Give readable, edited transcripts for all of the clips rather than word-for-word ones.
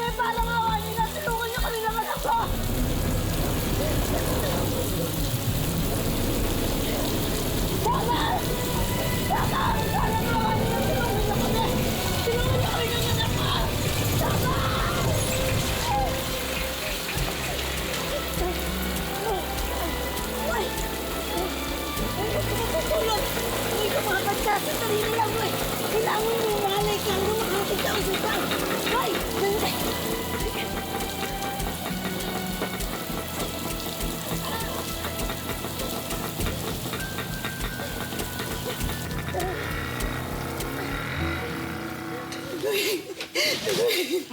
kami parang awa niyo na. Tulungan niyo kami ng anak ko. Tama! Tama! Parang awa niyo na. Tulungan niyo kami. Tulungan niyo kami ng anak ko. Tama! Uy! Hindi ko matutulog. Hindi ko makapagsa sa sarili lang, uy. Kailangan mo yung malay ka na makakapit sa usutan. Uy! Nandito!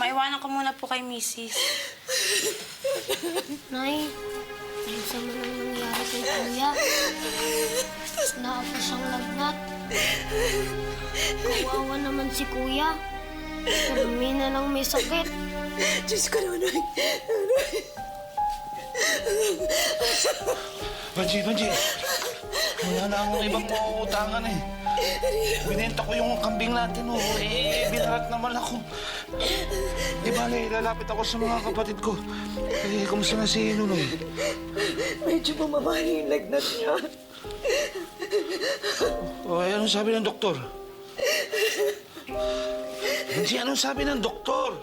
Maiwanan ko muna po kay Mrs. Nay, ano sa man ang nangyari kay Kuya? Naapa siyang lagnat. Kawawa naman si Kuya. Kami na lang may sakit. Diyos ko naman, Banji, wala na akong ibang mauutangan eh. Binenta ko yung kambing natin, oh. Binarat naman ako. Di bale, lalapit ako sa mga kapatid ko. Kumusta na si Nunoy? Medyo bumaba na yung lagnat niya. Anong sabi ng doktor? Banji, anong sabi ng doktor?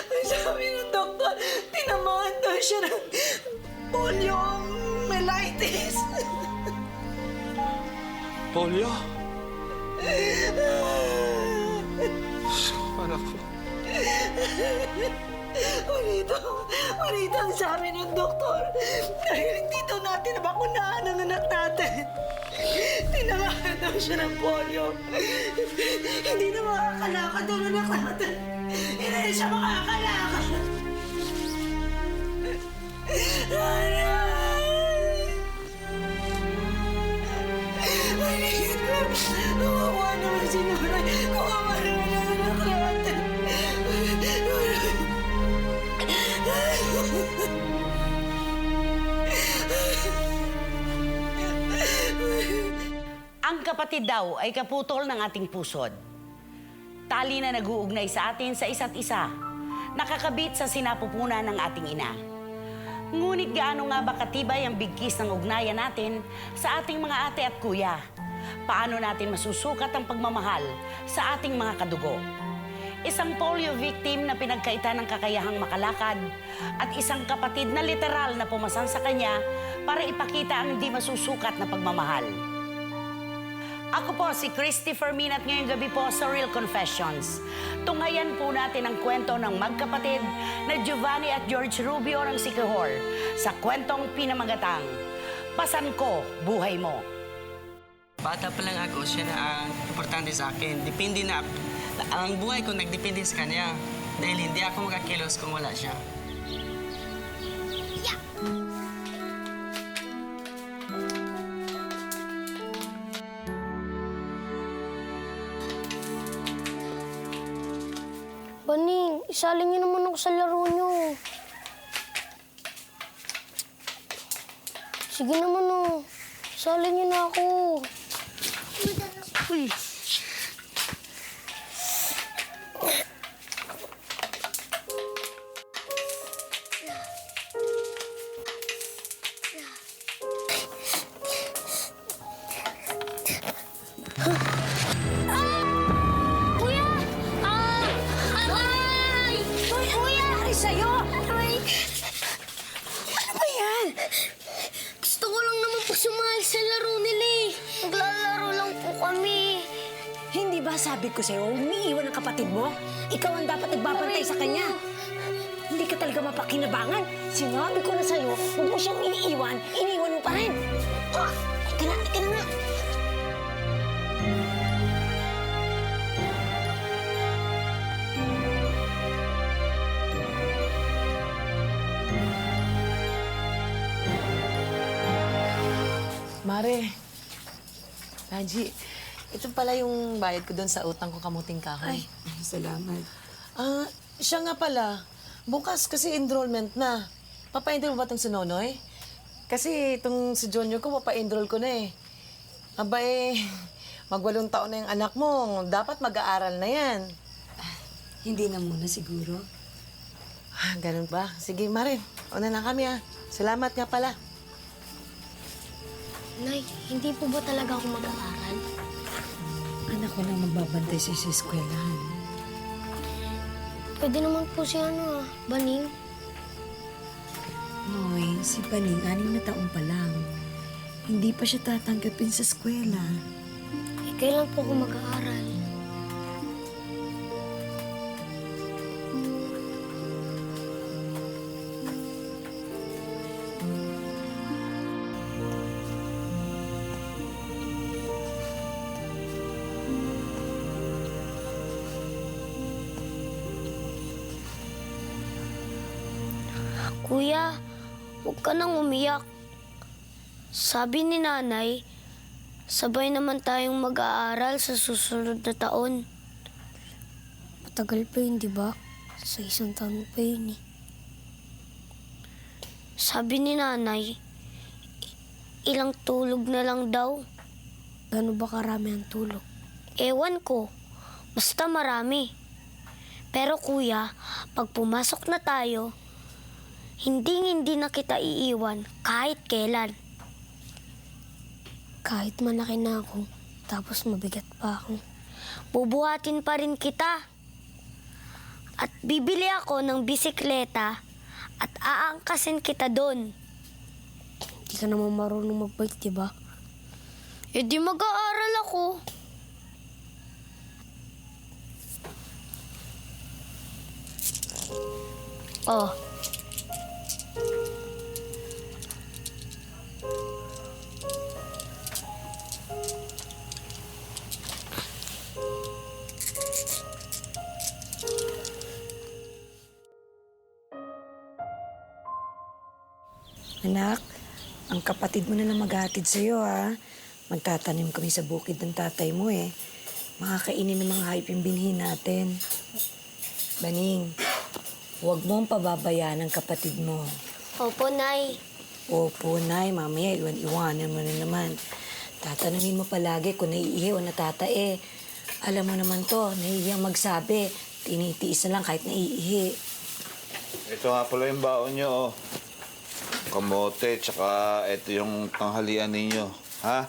Ang sabi ng doktor, tinamaan daw siya ng poliomyelitis. Polio? Anak ko. Ulit ang sabi ng doktor. Dahil hindi daw natin nabakunahan ang anak natin. Tinamaan daw siya ng polio. Hindi na makakalakad ang anak natin. Hindi na siya makakalakad. Kawawa naman si Noray. Kawawa naman ang anak natin. Ang kapatid daw ay kaputol ng ating pusod. Tali na nag-uugnay sa atin sa isa't isa, nakakabit sa sinapupunan ng ating ina. Ngunit gaano nga ba katibay ang bigkis ng ugnayan natin sa ating mga ate at kuya? Paano natin masusukat ang pagmamahal sa ating mga kadugo? Isang polio victim na pinagkaita ng kakayahang makalakad at isang kapatid na literal na pumasan sa kanya para ipakita ang hindi masusukat na pagmamahal. Ako po si Christy Fermin at ngayong gabi po sa Real Confessions. Tunghayan po natin ang kwento ng magkapatid na Giovanni at George Rubio ng Siquijor sa kwentong pinamagatang Pasan Ko, Buhay Mo. Bata pa lang ako, siya na ang importante sa akin. Depende na, ang buhay ko nagdepende sa kanya. Dahil hindi ako makakilos kung wala siya. Baning, isalin niyo naman ako sa laro niyo. Sige naman, oh. Isalin niyo na ako. Uy. Kuya! Aray! Kuya! Aray sa'yo! Aray! Ano ba yan? Gusto ko lang naman po sumali sa laro nila eh. Naglalaro lang po kami. Hindi ba sabi ko sa'yo, umiiwan ang kapatid mo? Ikaw ang dapat nagbabantay sa kanya. Hindi ka talaga mapakinabangan. Sinabi ko na sa'yo, huwag mo siyang iniiwan. Iniwan mo pa rin. Ika na nga. Mare, Raji, ito pala yung bayad ko doon sa utang ko kamuting kahoy. Salamat. Siya nga pala, bukas kasi enrollment na. Papa-enroll ba itong si Nonoy? Kasi itong si Junior ko, papa-enroll ko na eh. Aba eh, mag-8 taon na yung anak mo, dapat mag-aaral na yan. Hindi na muna siguro. Ganun ba? Sige, Marin. Una na kami, ha. Salamat nga pala. Nay, hindi po ba talaga ako mag-aaral? Anak ko lang magbabantay sa eskwelahan. Pwede naman po si Baning. Noy, si Baning, 6 na taon pa lang. Hindi pa siya tatanggapin sa eskwela. Kailan po ako mag-aaral? Kuya, huwag ka nang umiyak. Sabi ni nanay, sabay naman tayong mag-aaral sa susunod na taon. Matagal pa yun, di ba? Sa 1 taon pa yun eh. Sabi ni nanay, ilang tulog na lang daw. Gano'n ba karami ang tulog? Ewan ko. Basta marami. Pero kuya, pag pumasok na tayo, hindi na kita iiwan kahit kailan. Kahit malaki na ako, tapos mabigat pa ako, bubuhatin pa rin kita. At bibili ako ng bisikleta at aangkasin kita doon. Hindi ka naman marunong mag-bike, di ba? Eh di mag-aaral ako. Oh. Anak, ang kapatid mo na lang maghatid sa'yo, ha? Magtatanim kami sa bukid ng tatay mo, eh. Makakainin ng mga hayop yung binhi natin. Baning, huwag mo ang pababayaan ng kapatid mo. Opo, Nay. Opo, Nay, mamaya iwan-iwanan mo na naman. Tatanungin mo palagi kung naiihi o natatae. Alam mo naman to, naiiyang magsabi. Tinitiis na lang kahit naiihi. Ito nga pala yung baon nyo, oh. Kamote, tsaka ito yung tanghalian ninyo. Ha?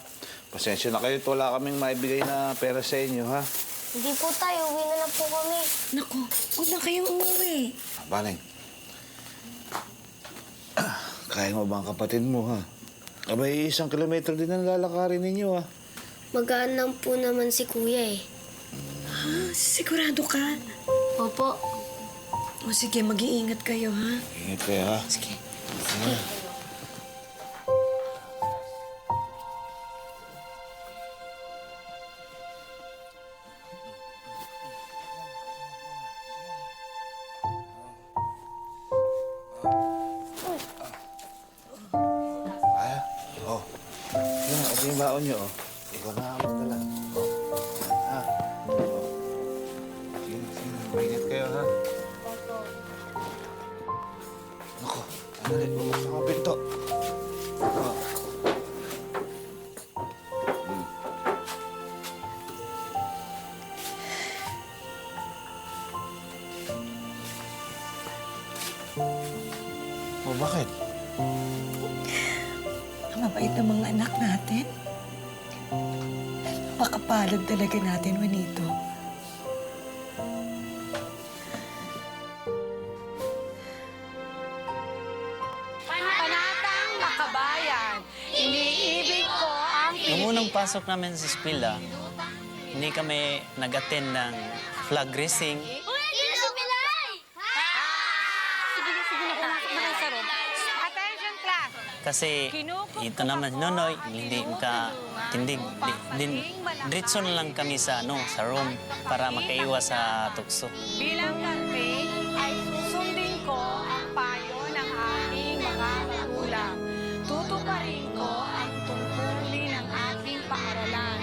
Pasensya na kayo, wala kaming maibigay na pera sa inyo, ha? Hindi po tayo, uwi na lang po kami. Naku, huwag na kayong umuwi. Baling. Kaya mo ba ang kapatid mo, ha? Abay, 1 kilometro din ang lalakarin ninyo, ha? Magaan lang po naman si Kuya eh. Ha? Sigurado ka? Opo. O sige, mag-iingat kayo, ha? Ingat kayo, ha? Sige. Kaya? Oh. Yan, ito yung baon nyo, oh. Ikaw na ako dala. Oh. Ha? Oh. Sige, mag-ingat kayo, ha? Naku, dali, bubuksan ko ang pinto. Oh. Oh, bakit? Ang mabait ng mga anak natin. Makapalad talaga natin, Juanito. Panatang Makabayan, iniibig ko ang Nung unang pasok namin sa eskwela, hindi kami nag-attend ng flag raising. Attention class! Kasi ito naman si Nonoy, hindi makatindig. Diretso na lang kami sa room para makaiwas sa tukso. Bilang kambing ay susundin ko ang payo ng aking mga magulang. Tutuparin ko ang tungkulin ng aking paaralan.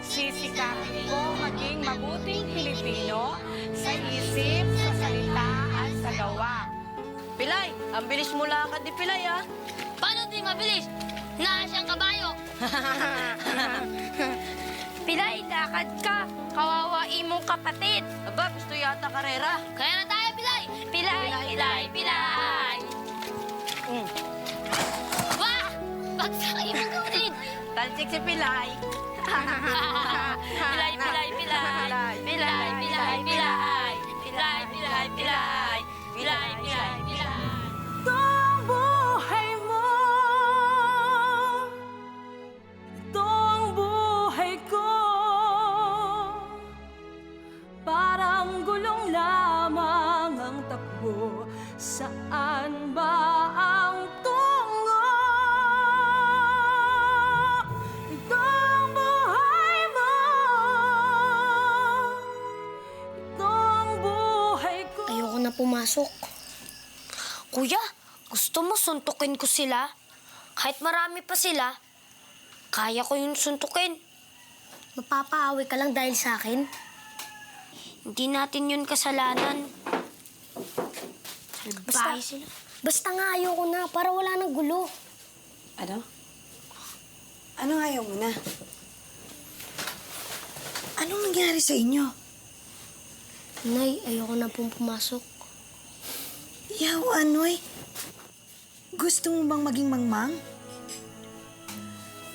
Sisikapin ko maging mabuting Pilipino sa isip, sa salita at sa gawa. Pilay, ang bilis mo lakad ni Pilay, ah. Paano di mabilis? Na siyang kabayo. Pilay, lakad ka. Kawawa imong kapatid. Aba, gusto yata karera. Kaya na tayo, Pilay. Pilay! Pilay! Pilay! Wah! Bagsak yung gawin! Talsik si Pilay! Pilay! Pilay! Pilay! Pilay! Pilay! Pilay! Pilay! Pilay! Pilay! Pilay! Pilay! Pilay! Itong buhay mo, itong buhay ko, parang gulong lamang ang takbo. Saan ba ang tungo? Itong buhay mo, itong buhay ko. Ayoko na pumasok. Kuya, gusto mo suntukin ko sila? Kahit marami pa sila, kaya ko yung suntukin. Mapapaaway ka lang dahil sa akin? Hindi natin yun kasalanan. Salbahe sila. Basta nga ayoko na, para wala nang gulo. Ano? Ano ayaw mo na? Anong nangyari sa inyo? Nay, ayoko na pong pumasok. Yaw, Anoy. Gusto mo bang maging mangmang?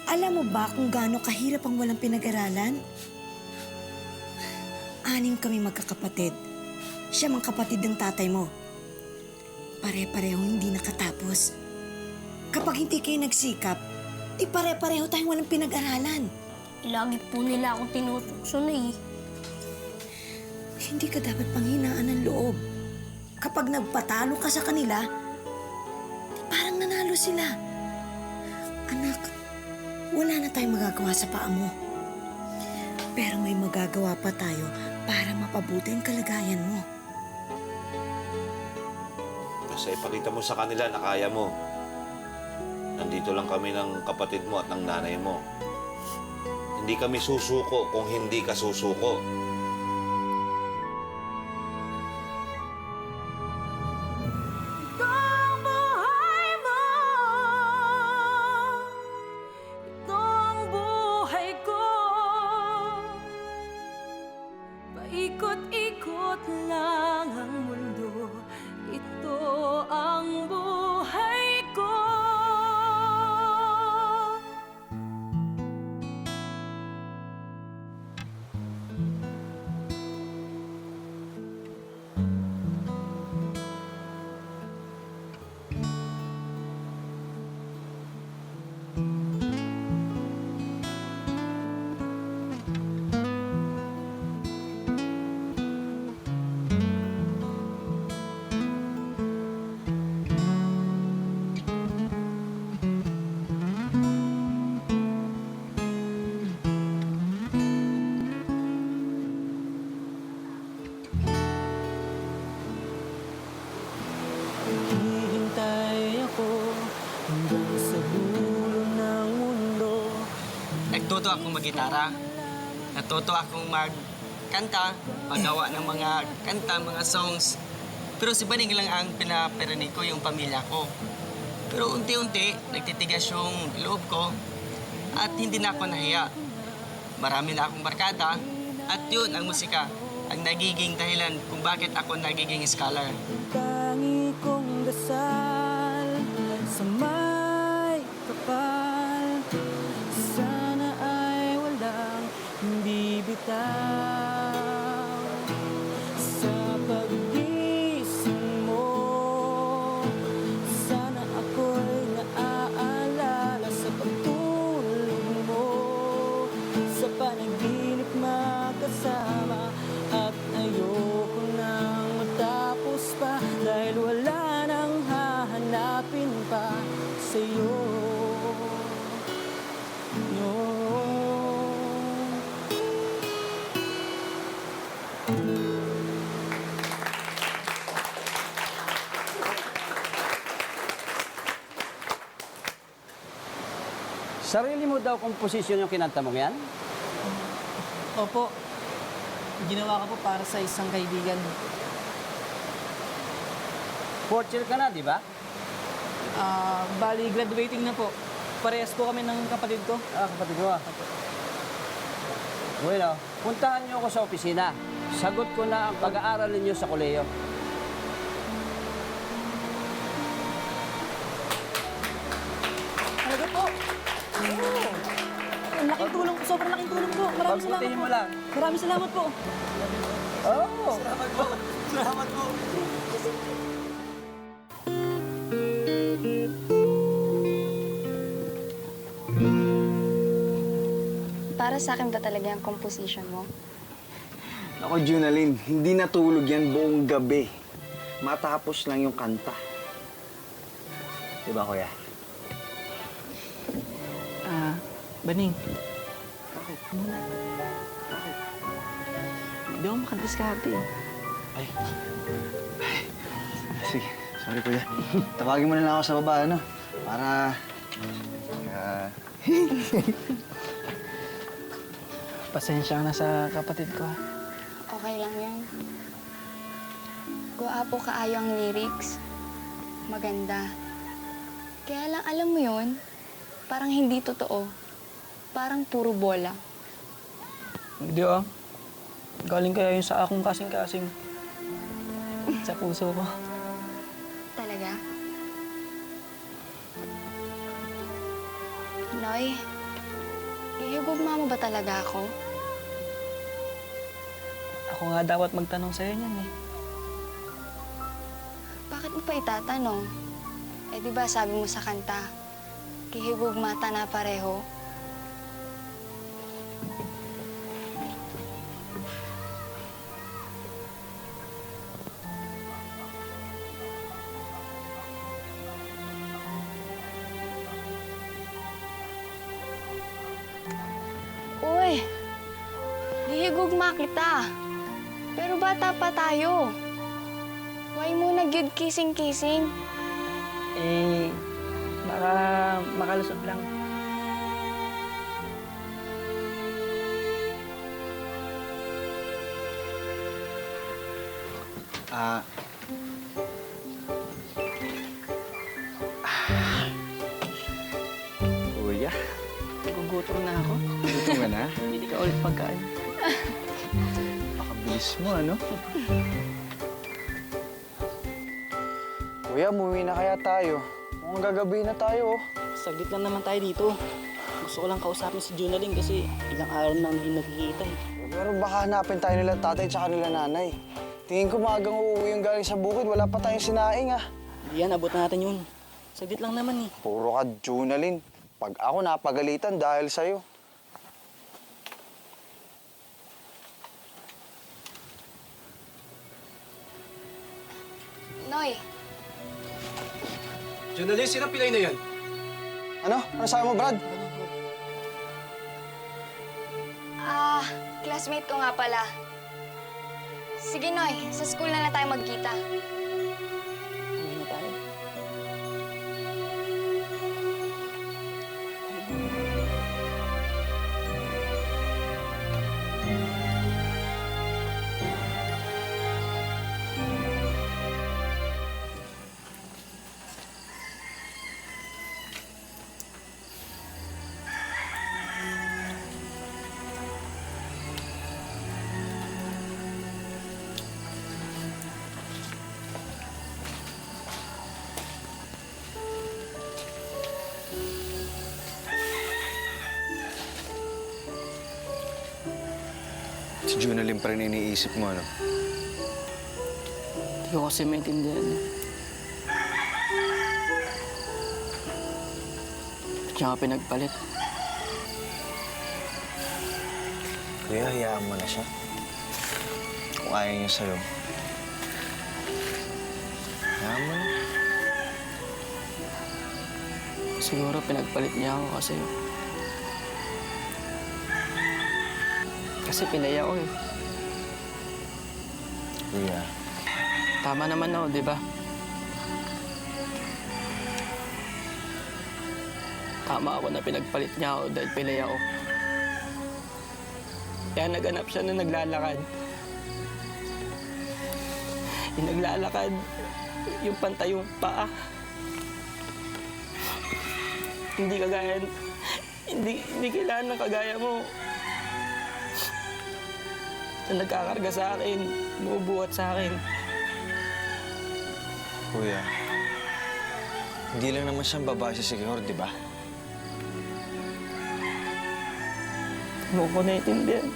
Alam mo ba kung gaano kahirap ang walang pinag-aralan? 6 kami magkakapatid. Siya mang kapatid ng tatay mo. Pare-pareho hindi nakatapos. Kapag hindi kayo nagsikap, di pare-pareho tayong walang pinag-aralan. Lagi po nila akong tinutukso na eh. Hindi ka dapat panghinaan ng loob. Kapag nagpatalo ka sa kanila, di parang nanalo sila. Anak, wala na tayong magagawa sa paa mo. Pero may magagawa pa tayo para mapabuti ang kalagayan mo. Basta ipakita mo sa kanila na kaya mo. Nandito lang kami ng kapatid mo at ng nanay mo. Hindi kami susuko kung hindi ka susuko. Itong buhay mo, itong buhay ko, paikot-ikot lang ang mundo. Ito ang buhay ko. Hihintay ako hanggang sa dulo ng mundo. Nagtuto akong mag-gitara. Natuto akong magkanta, magawa ng mga kanta, mga songs. Pero si Baning lang ang pinaparinig ko yung pamilya ko. Pero unti-unti, nagtitigas yung loob ko at hindi na ako nahiya. Marami na akong barkada at yun ang musika ang nagiging dahilan kung bakit ako nagiging scholar. Tangi kong dasal sa may kapal, sana ay walang bibitaw. Sa paggising mo, sana ako'y naaalala sa pagtulog mo, sa panaginip magkasama. At ayoko nang matapos pa dahil wala nang hahanapin pa sa'yo. No. Sarili mo daw komposisyon yung kinanta mo yan? Opo. Ginawa ko po para sa isang kaibigan. Fourth year ka na, di ba? Bali, graduating na po. Parehas po kami ng kapatid ko. Kapatid mo. Bueno, puntahan niyo ako sa opisina. Sagot ko na ang pag-aaral ninyo sa koleyo. Ang laking tulong po, sobrang laking tulong po. Maraming salamat Pagputihin po. mo lang. Maraming salamat po. Oo. Salamat po. Para sa akin ba talaga yung composition mo? Ako, Junalyn, hindi natulog yan buong gabi. Matapos lang yung kanta. Diba, kuya? Baning. Bakit? Muna. Bakit? Hindi ako makadiskarte eh. Ay. Sige, sorry, kuya. Tawagin mo na lang ako sa baba, ano? Para... Pasensya ka na sa kapatid ko. Okay lang yan. Guwapo kaayo ang lyrics. Maganda. Kaya lang alam mo yon, parang hindi totoo. Parang puro bola. Hindi ah. Galing kaya yun sa akong kasing-kasing. Sa puso ko. Talaga? Noy, ihigugma mo ba talaga ako? Ako nga dapat magtanong sa'yo niyan eh. Bakit mo pa itatanong? Eh di ba sabi mo sa kanta, kihigugmata na pareho? Uy, hihigugma kita. Pero bata pa tayo. Why mo nag-good kissing-kissing? Eh, baka makalusot lang. Kuya, Gugutom na ako. gutom ka na? Hindi ka ulit pagkain. Pakabilis mo, ano? Kuya, umuwi na kaya tayo. Mukhang gagabi na tayo, oh. Saglit lang naman tayo dito. Gusto ko lang kausapin si Junalyn kasi ilang araw na hindi nagkikita eh. Pero baka hanapin tayo nila tatay tsaka nila nanay. Tingin ko maagang uuwi yung galing sa bukid. Wala pa tayong sinaing, ah. Yan, abot na natin yun. Saglit lang naman eh. Puro ka, Junalyn. Pag ako napagalitan dahil sa'yo. Noy, Junalyn, sino pilay na yan? Ano? Ano sabi mo, Brad? classmate ko nga pala. Sige, Noy, sa school na tayo magkita. Uwi na tayo. Si Junalyn pa rin iniisip mo, ano? Hindi ko kasi maintindihan. Ba't siya nga pinagpalit? Kuya, hayaan mo na siya. Kung ayaw niya sa'yo. Hayaan mo na. Siguro pinagpalit niya ako kasi pinaya ko eh. Kuya. Tama naman ako, di ba? Tama ako na pinagpalit niya ako dahil pinaya ko. Kaya naganap siya na naglalakad. Yung naglalakad, yung pantayong paa. Hindi kagaya, hindi kailangan ng kagaya mo. Na nagkakarga sa akin, bumubuhat sa akin. Kuya, hindi lang naman siyang babae si Sigihor, di ba? mo ko naiintindihan.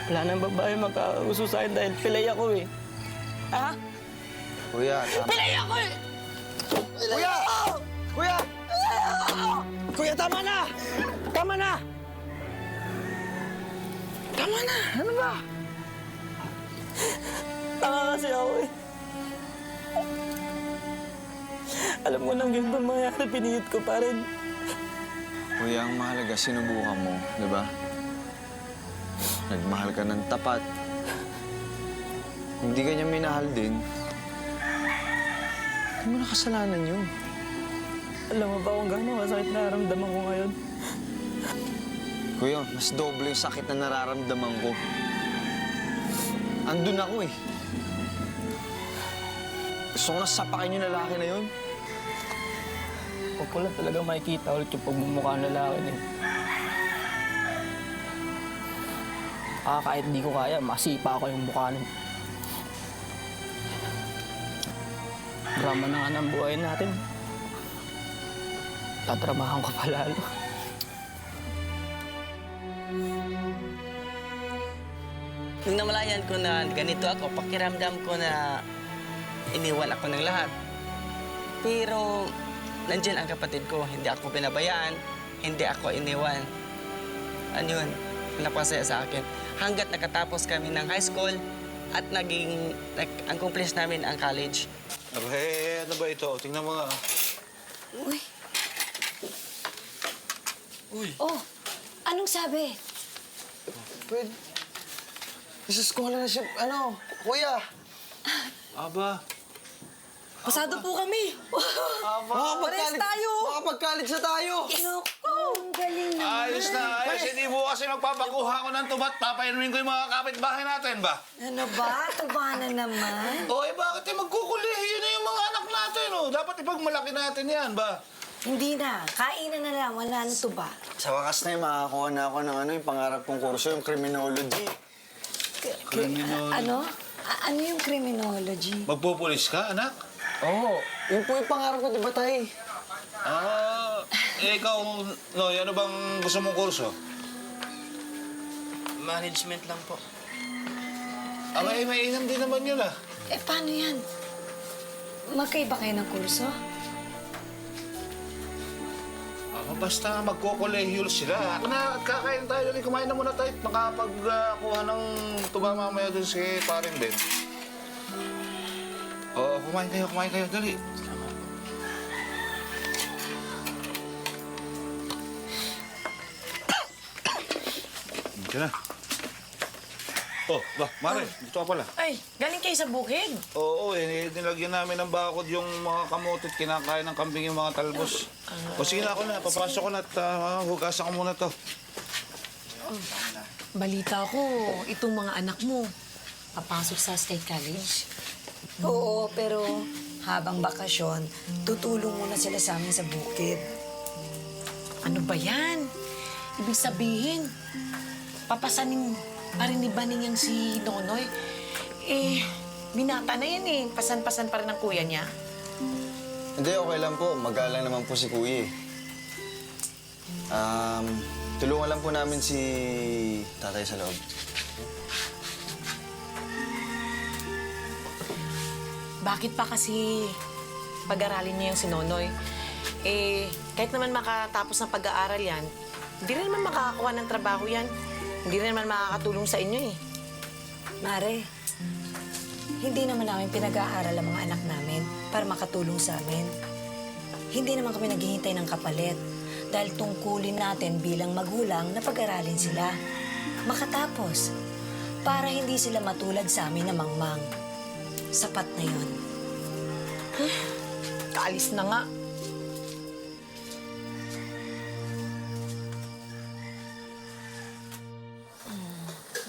Wala nang babae makauso sa akin dahil pilay ako eh. Ha? Kuya, tama. Pilay ako eh! Kuya! Kuya! Kuya, tama na! Tama na! Tama na! Ano ba? Tanga kasi ako eh. Alam mo nang ganito mangyari, pinihit ko pa rin. Kuya, ang mahalaga, sinubukan mo, di ba? Nagmahal ka ng tapat. Hindi ka niya minahal din. Hindi mo na kasalanan yun. Alam mo ba kung gaano kasakit nararamdaman ko ngayon? Kuya, mas doble yung sakit na nararamdaman ko. Andun ako eh. Gusto ko na sapakin yung lalaki na yun. Huwag ko lang talaga makikita ulit yung pagmumukha ng lalaki niya. Kahit di ko kaya, masipa ako yung mukha nun. Drama na nga ng buhay natin. Tatramahan ko pa lalo. Nung namalayan ko na ganito ako, pakiramdam ko na iniwan ako ng lahat. Pero nandiyan ang kapatid ko, hindi ako pinabayaan, hindi ako iniwan. Ano yun? Napasaya sa akin. Hanggat nakatapos kami ng high school at accomplish namin ang college. Abe, ano ba ito? Tingnan mo nga. Uy. Oh, anong sabi? Pwede. Isa-scholar na siya. Ano? Kuya! Aba. Pasado po kami. Makapag-college tayo! Makapag-college na tayo! Naku, ang galing naman. Ayos na ayos. Hindi mo kasi magpapakuha ko ng tubat. Papainumin ko yung mga kapitbahay natin ba? Ano ba? Tuba na naman. O eh bakit magkukulihi na yung mga anak natin? Oh? Dapat ipagmalaki natin yan ba? Hindi na. Kainan na lang. Wala na tuba. Sa wakas na makakuha na ako ng yung pangarap kong kurso, yung criminology. Ano? Ano yung criminology? Magpupulis ka, anak? Oo. Yun po yung pangarap ko, di ba, tay? Ikaw, Noy, ano bang gusto mong kurso? Management lang po. May inam din naman yun ah. Eh, paano yan? Magkaiba kayo ng kurso? Basta magkukulehiyol sila. Kakain tayo dali, kumain na muna tayo. Makapagkuha ng tuba mamaya dun si paring Ben. Oo, kumain kayo, dali. Diyan na. Oh, Mare, dito ka pala. Ay, galing kayo sa bukid. Oo, nilagyan namin ng bakod yung mga kamote at kinakain ng kambing yung mga talbos. O sige na ako na, papasok ko na at hugasan ko muna to. Balita ko, itong mga anak mo, papasok sa State College. Oo, pero habang bakasyon, tutulong muna sila sa amin sa bukid. Ano ba yan? Ibig sabihin, papasanin pa rin ni Baning yung si Nonoy. Binata na yan eh. Pasan-pasan pa rin ang kuya niya. Hindi, okay lang po. Magalang naman po si Kuya. Tulungan lang po namin si tatay sa loob. Bakit pa kasi pag-aralin niya yung si Nonoy? Kahit naman makatapos ng pag-aaral yan, hindi rin naman makakakuha ng trabaho yan. Hindi rin naman makakatulong sa inyo eh. Mare, hindi naman namin pinag-aaral ang mga anak namin para makatulong sa amin. Hindi naman kami naghihintay ng kapalit dahil tungkulin natin bilang magulang na pag-aralin sila. Makatapos, para hindi sila matulad sa amin na mangmang. Sapat na yun. Kaalis na nga.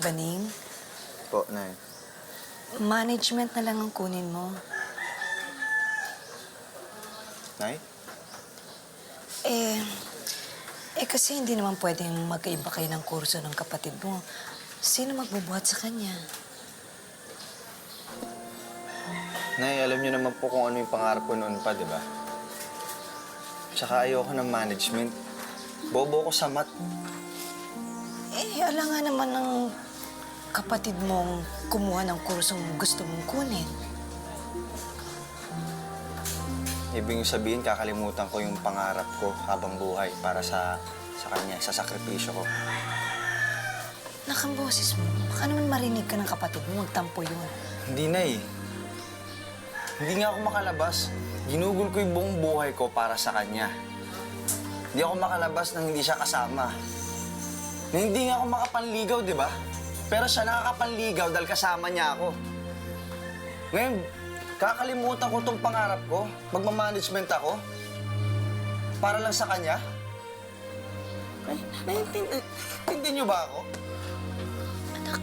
Baning, Po, Nay. management na lang ang kunin mo. Nay? Kasi hindi naman pwedeng magkaiba kayo ng kurso ng kapatid mo. Sino magbubuhat sa kanya? Nay, alam niyo naman po kung ano yung pangarap ko noon pa, di ba? Tsaka ayoko ng management. Bobo ko sa math. Eh, alam nga naman ng kapatid mong kumuha ng kursong gusto mong kunin. Ibig sabihin, kakalimutan ko yung pangarap ko habang buhay para sa kanya, sa sakripisyo ko. Nakamboses mo. Baka naman marinig ka ng kapatid mo, magtampo yun. Hindi na eh. Hindi nga ako makalabas. Ginugol ko yung buong buhay ko para sa kanya. Hindi ako makalabas nang hindi siya kasama. Na hindi nga ako makapanligaw, di ba? Pero siya nakakapanligaw dahil kasama niya ako. Ngayon, kakalimutan ko tong pangarap ko. Magmamanagement ako. Para lang sa kanya. Ay, naiintindi niyo ba ako? Anak.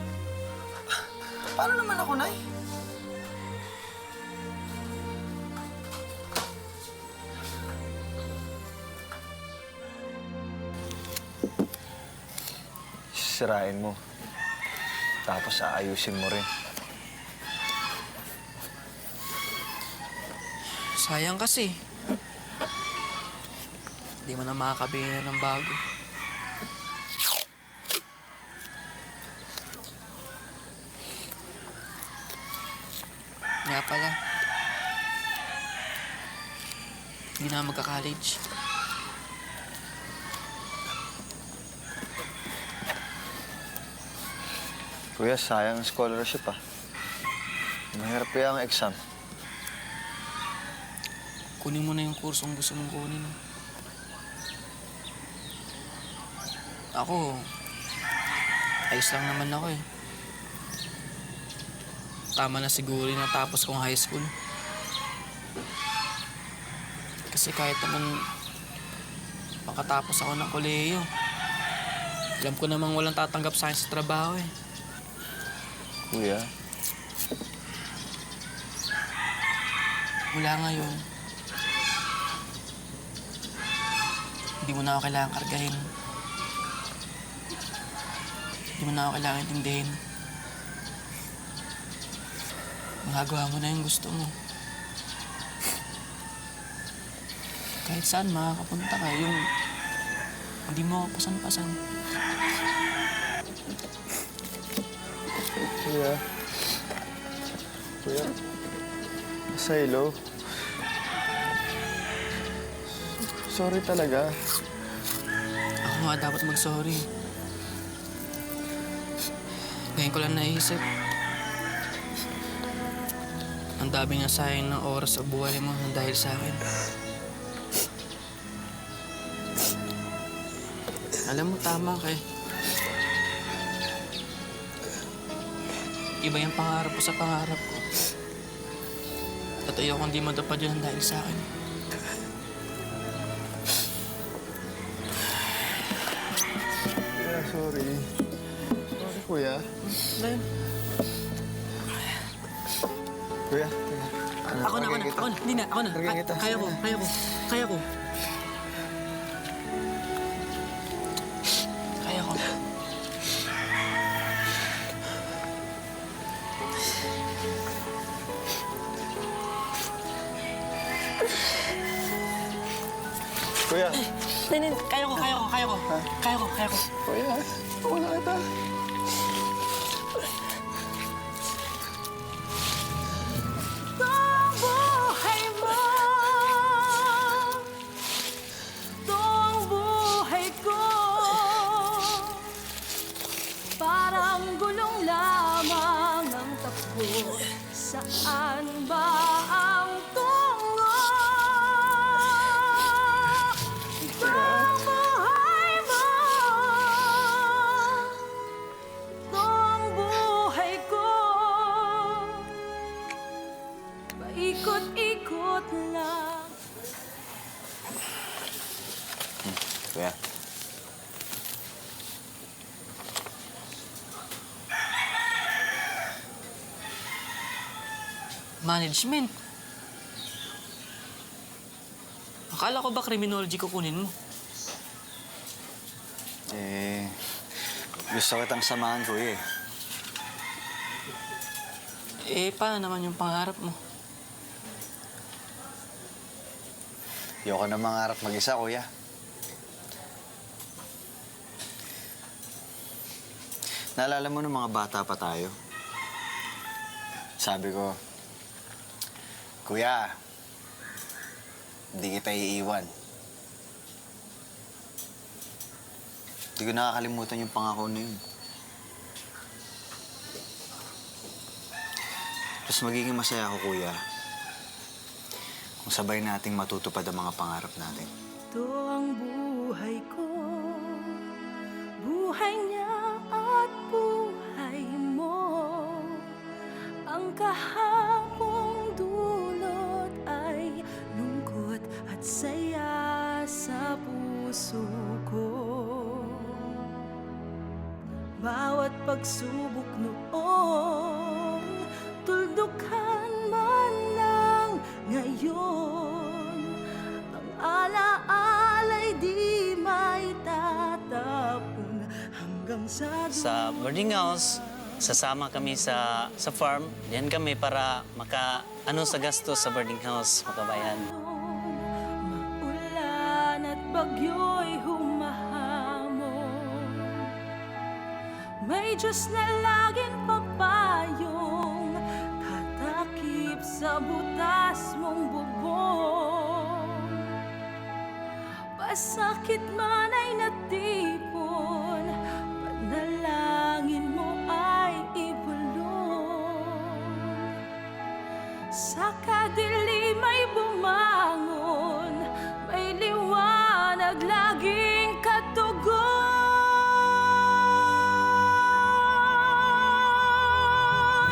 Paano naman ako, Nay? Sirain mo. Tapos aayusin mo rin. Sayang kasi. Hindi mo na makakabili ng bago. Nga pala. Hindi na magka-college. Kuya, sayang ang scholarship ah. Mahirap kaya ang exam. Kunin mo na yung kursong gusto mong kunin. Ako, ayos lang naman ako eh. Tama na siguro yung natapos kong high school. Kasi kahit naman makatapos ako ng kolehiyo, alam ko namang walang tatanggap sa akin sa trabaho eh. Kuya, Mula ngayon, hindi mo na ako kailangan kargahin. Hindi mo na ako kailangan intindihin. Magagawa mo na yung gusto mo. Kahit saan makakapunta ka, yung hindi mo ako pasan-pasan. Kuya. Kuya. Silo. Sorry talaga. Ako nga dapat mag-sorry. Ngayon ko lang naisip. Ang dami nga sayang ng oras sa buhay mo dahil sa akin. Alam mo, tama ka eh. Iba yung pangarap ko sa pangarap ko. At ayokong di madapad yun dahil sa akin. Kuya, sorry. Sorry, kuya. Dahil, Kuya. ako na. Hindi na, ako na. Kargahin kita. Kaya ko. Kaya ko. Kuya. Hindi, kaya ko. Kuya, wala kita. Parang gulong lamang ang takbo. Saan ba ang tungo? Itong buhay mo, itong buhay ko, paikot-ikot lang. Kuya. Management. Akala ko ba criminology kukunin mo? Gusto kitang samahan, kuya eh. Paano naman yung pangarap mo? Ayoko na mangarap mag-isa, kuya. Naalala mo nung mga bata pa tayo? Sabi ko, Kuya, hindi kita iiwan. Hindi ko nakakalimutan yung pangako na yun. Tapos magiging masaya ako, Kuya, kung sabay nating matutupad ang mga pangarap natin. Ito ang buhay ko, buhay niya at buhay mo. Ang kahapong dulot ay lungkot at saya sa puso ko. Bawat pagsubok noon, tuldukan man lang ngayon. Ang alaala'y di may tatapon hanggang Sa boarding house, sasama kami sa farm. Diyan kami para sa gastos sa boarding house, makabayan. maulan at bagyo'y humahamon. May Diyos na laging papayong tatakip sa butas mong bubong. Pasakit man ay natipon, panalangin mo ay ibulong. Sa kadilim ay bumangon, may liwanag laging katugon.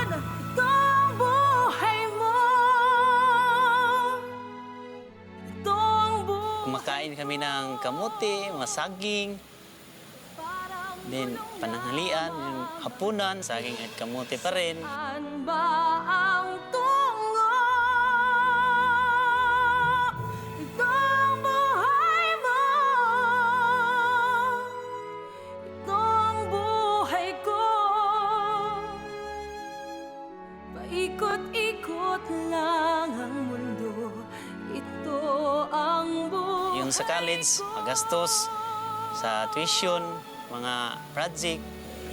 Ito ang buhay mo, ito ang buhay. Kumakain kami ng kamote, mga saging. Then, pananghalian, yung hapunan, saging at kamote pa rin. Saan ba ang tungo? Ito ang buhay mo, ito ang buhay ko. Paikot-ikot lang ang mundo, ito ang buhay. Yung sa college, magastos. Sa tuition, mga project,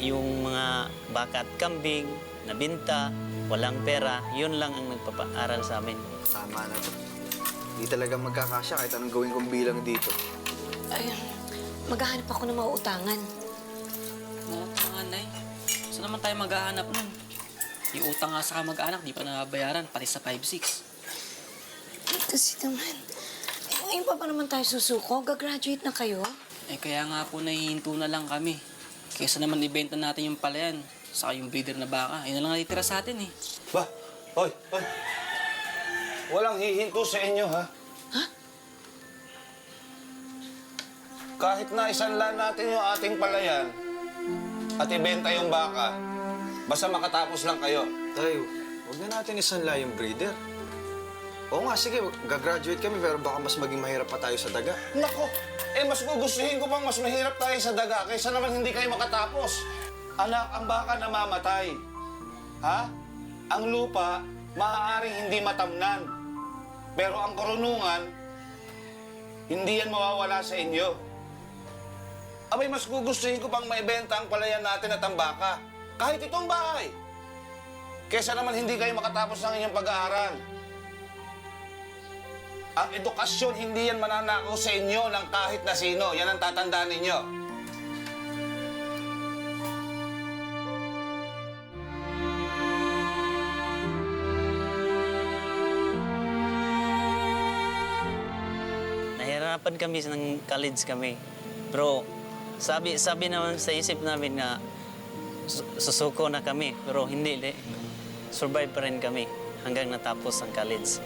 yung mga baka at kambing, nabinta, walang pera, yun lang ang nagpapaaral sa amin. Tama na to. Hindi talaga magkakasya kahit anong gawin kong bilang dito. Ay, maghahanap ako ng mauutangan. Mga Nay, saan naman tayo maghahanap nun? Yung utang nga sa kamag-anak, di pa nabayaran, pati sa 5-6. Kasi naman, ngayon pa naman tayo susuko? Gagraduate na kayo? Eh kaya nga po nahihinto na lang kami. Kaysa naman ibenta natin yung palayan, saka yung breeder na baka. Yun na lang natitira sa atin eh. Ba? Hoy! Walang hihinto sa inyo, ha? Ha? Kahit na isanla natin yung ating palayan at ibenta yung baka, basta makatapos lang kayo. Tayo, huwag na natin isanla yung breeder. Oo nga, sige, gagraduate kami pero baka mas maging mahirap pa tayo sa daga. Nako, mas gugustuhin ko pang mas mahirap tayo sa daga kaysa naman hindi kayo makatapos. Anak, ang baka namamatay. Ha? Ang lupa, maaaring hindi matamnan. Pero ang karunungan, hindi yan mawawala sa inyo. Abay, mas gugustuhin ko pang maibenta ang palayan natin at ang baka. Kahit itong bahay. Kaysa naman hindi kayo makatapos ng inyong pag-aaral. Ang edukasyon, hindi yan mananakaw sa inyo ng kahit na sino. Yan ang tatandaan ninyo. Nahirapan kami ng college kami. Pero sabi naman sa isip namin na susuko na kami. Pero hindi. Survive pa rin kami hanggang natapos ang college.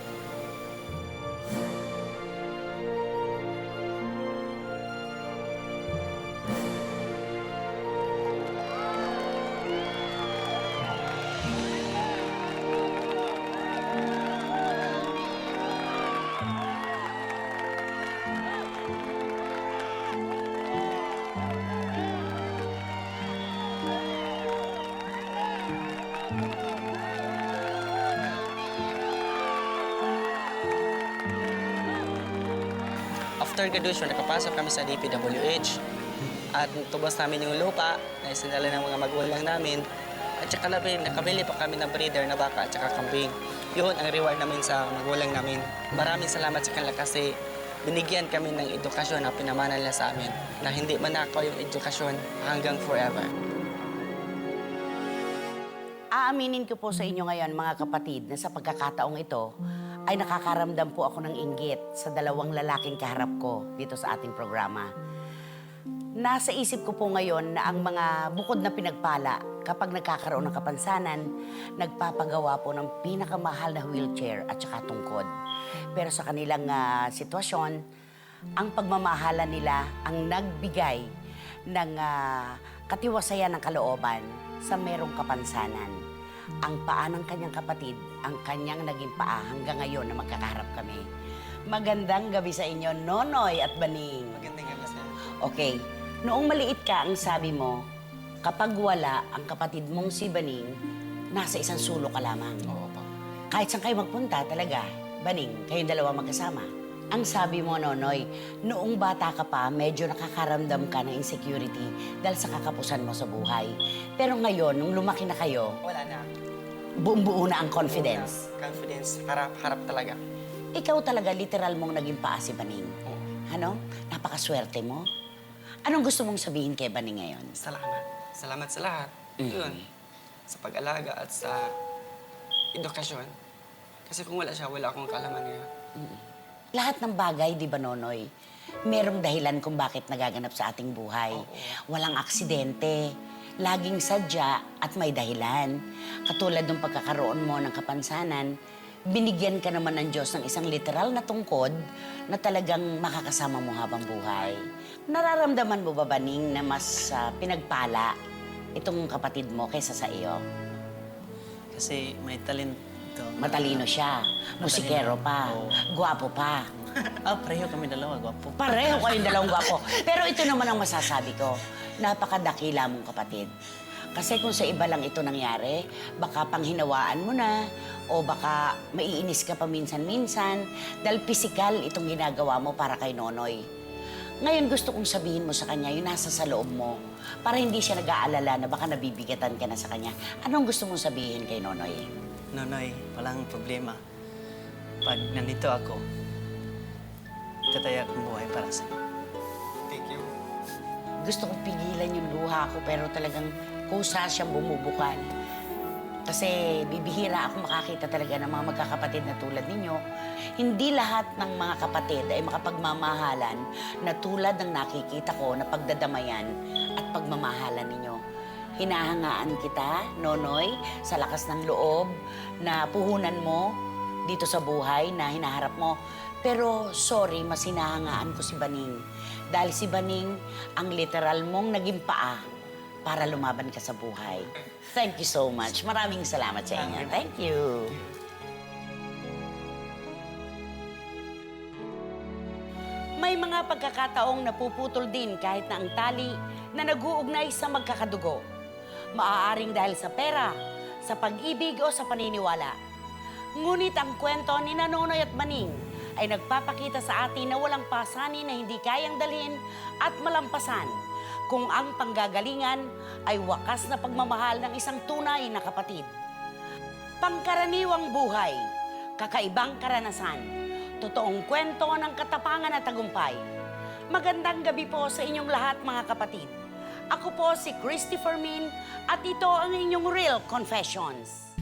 after graduation, nakapasok kami sa DPWH. At tubos namin yung lupa na isinala ng mga magulang namin. At saka nakabili pa kami ng breeder na baka at saka kambing. Yun ang reward namin sa magulang namin. Maraming salamat sa kanila kasi binigyan kami ng edukasyon na pinamana nila sa amin na hindi manakaw yung edukasyon hanggang forever. Aaminin ko po sa inyo ngayon, mga kapatid, na sa pagkakataong ito ay nakakaramdam po ako ng inggit sa dalawang lalaking kaharap ko dito sa ating programa. Nasa isip ko po ngayon na ang mga bukod na pinagpala kapag nagkakaroon ng kapansanan, nagpapagawa po ng pinakamahal na wheelchair at saka tungkod. Pero sa kanilang sitwasyon, ang pagmamahalan nila ang nagbigay ng katiwasayan ng kalooban sa merong kapansanan. Ang paa ng kanyang kapatid, ang kanyang naging paa hanggang ngayon na magkakaharap kami. Magandang gabi sa inyo, Nonoy at Baning. Magandang gabi sa'yo. Okay, noong maliit ka, ang sabi mo, kapag wala ang kapatid mong si Baning, nasa isang sulok ka lamang. Oo po. Kahit saan kayo magpunta talaga, Baning, kayong dalawa magkasama. Ang sabi mo, Nonoy, noong bata ka pa, medyo nakakaramdam ka ng insecurity dahil sa kakapusan mo sa buhay. Pero ngayon, nung lumaki na kayo, Wala na. buong-buo na ang confidence. Confidence. Harap talaga. Ikaw talaga, literal mong naging paa si Baning. Ano? Napakaswerte mo. Anong gusto mong sabihin kay Baning ngayon? Salamat. Salamat sa lahat. Yun. Sa pag-alaga at sa edukasyon. Kasi kung wala siya, wala akong kaalaman ngayon. Lahat ng bagay, di ba, Nonoy? Merong dahilan kung bakit nagaganap sa ating buhay. Walang aksidente. Laging sadya at may dahilan. Katulad ng pagkakaroon mo ng kapansanan, binigyan ka naman ng Diyos ng isang literal na tungkod na talagang makakasama mo habang buhay. Nararamdaman mo ba, Baning, na mas pinagpala itong kapatid mo kaysa sa iyo? Kasi may talento. Matalino siya, musikero pa, gwapo pa. Pareho kami dalawa, gwapo. Pareho kayong dalawang gwapo. Pero ito naman ang masasabi ko, napakadakila mong kapatid. Kasi kung sa iba lang ito nangyari, baka panghinawaan mo na, o baka maiinis ka pa minsan-minsan, dahil pisikal itong ginagawa mo para kay Nonoy. Ngayon gusto kong sabihin mo sa kanya, yung nasa sa loob mo, para hindi siya nag-aalala na baka nabibigatan ka na sa kanya. Anong gusto mong sabihin kay Nonoy? Nonoy, walang problema. Pag nandito ako, tataya akong buhay para sa'yo. Thank you. Gusto kong pigilan yung luha ko, pero talagang kusa siyang bumubukan. Kasi bibihira ako makakita talaga ng mga magkakapatid na tulad ninyo. Hindi lahat ng mga kapatid ay makapagmamahalan na tulad ng nakikita ko na pagdadamayan at pagmamahalan ninyo. Hinahangaan kita, Nonoy, sa lakas ng loob na puhunan mo dito sa buhay na hinaharap mo. Pero sorry, mas hinahangaan ko si Baning. Dahil si Baning ang literal mong naging paa para lumaban ka sa buhay. Thank you so much. Maraming salamat sa inyo. Thank you. May mga pagkakataong napuputol din kahit na ang tali na nag-uugnay sa magkakadugo. Maaaring dahil sa pera, sa pag-ibig o sa paniniwala. Ngunit ang kwento ni Nonoy at Baning ay nagpapakita sa atin na walang pasanin na hindi kayang dalhin at malampasan kung ang panggagalingan ay wakas na pagmamahal ng isang tunay na kapatid. Pangkaraniwang buhay, kakaibang karanasan, totoong kwento ng katapangan at tagumpay. Magandang gabi po sa inyong lahat, mga kapatid. Ako po si Christy Fermin at ito ang inyong Real Confessions.